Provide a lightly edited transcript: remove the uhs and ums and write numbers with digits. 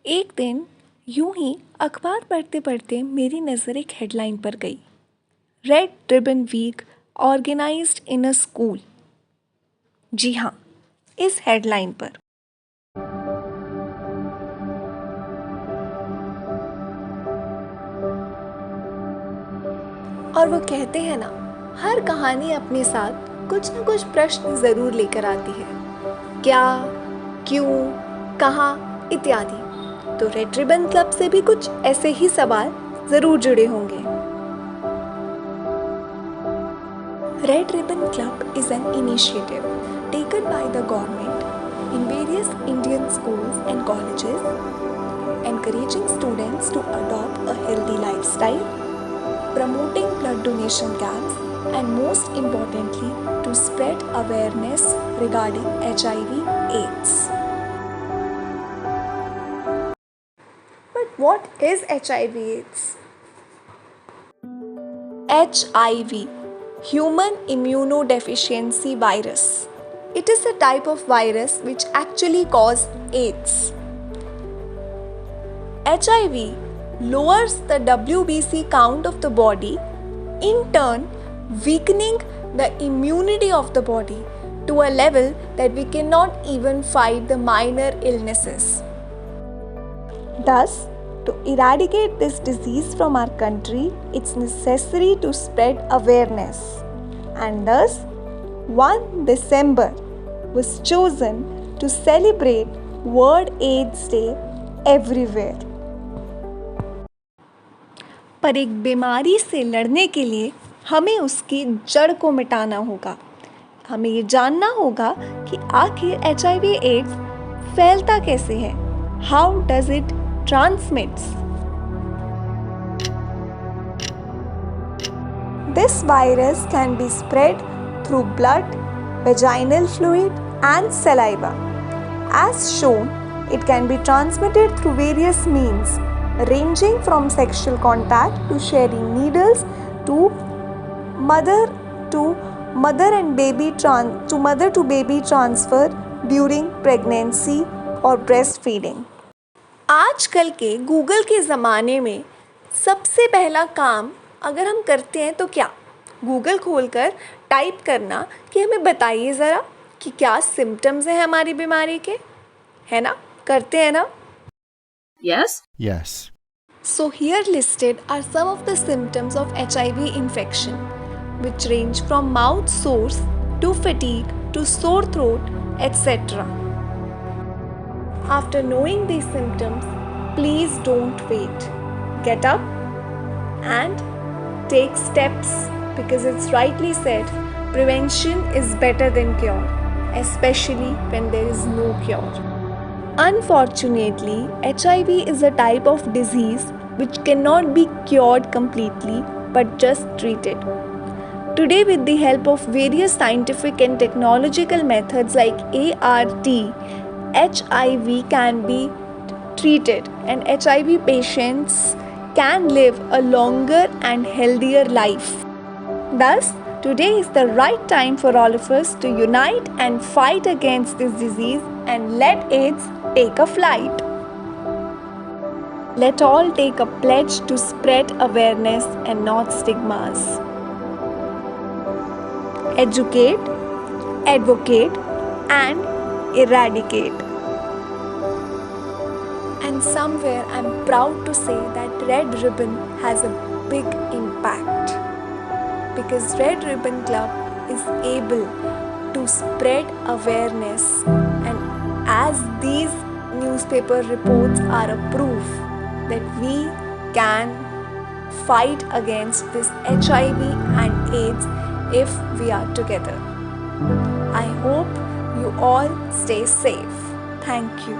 एक दिन यूं ही अखबार पढ़ते पढ़ते मेरी नज़र एक हेडलाइन पर गई। Red ribbon week organized in a school. जी हाँ, इस हेडलाइन पर। और वो कहते हैं ना, हर कहानी अपने साथ कुछ न कुछ प्रश्न ज़रूर लेकर आती है। क्या, क्यों, कहाँ इत्यादि। तो रेड रिबन क्लब से भी कुछ ऐसे ही सवाल ज़रूर जुड़े होंगे। Red ribbon club is an initiative taken by the government in various Indian schools and colleges, encouraging students to adopt a healthy lifestyle, promoting blood donation camps, and most importantly, to spread awareness regarding HIV/AIDS. But what is HIV/AIDS? HIV, Human Immunodeficiency Virus. It is a type of virus which actually causes AIDS. HIV lowers the WBC count of the body, in turn weakening the immunity of the body to a level that we cannot even fight the minor illnesses. Thus, to eradicate this disease from our country, it's necessary to spread awareness. And thus, 1 December was chosen to celebrate World AIDS Day everywhere. पर एक बीमारी से लड़ने के लिए हमें उसकी जड़ को मिटाना होगा। हमें ये जानना होगा कि आखिर HIV/AIDS फैलता कैसे है। How does it transmits? This virus can be spread through blood, vaginal fluid, and saliva. As shown, it can be transmitted through various means, ranging from sexual contact to sharing needles to mother to baby transfer during pregnancy or breastfeeding. आजकल के Google के ज़माने में सबसे पहला काम अगर हम करते हैं तो क्या, गूगल खोलकर टाइप करना कि हमें बताइए ज़रा कि क्या सिम्टम्स हैं हमारी बीमारी के, है ना? करते हैं ना? Yes? Yes. So here listed are some of the symptoms of HIV infection, which range from mouth sores to fatigue to sore throat, etc. After knowing these symptoms, please don't wait. Get up and take steps, because it's rightly said, prevention is better than cure, especially when there is no cure. Unfortunately, HIV is a type of disease which cannot be cured completely but just treated. Today, with the help of various scientific and technological methods like ART, HIV can be treated and HIV patients can live a longer and healthier life. Thus, today is the right time for all of us to unite and fight against this disease and let AIDS take a flight. Let all take a pledge to spread awareness and not stigmas. Educate, advocate, and eradicate. And somewhere I'm proud to say that Red Ribbon has a big impact, because Red Ribbon Club is able to spread awareness, and as these newspaper reports are a proof that we can fight against this HIV and AIDS if we are together. I hope you all stay safe. Thank you.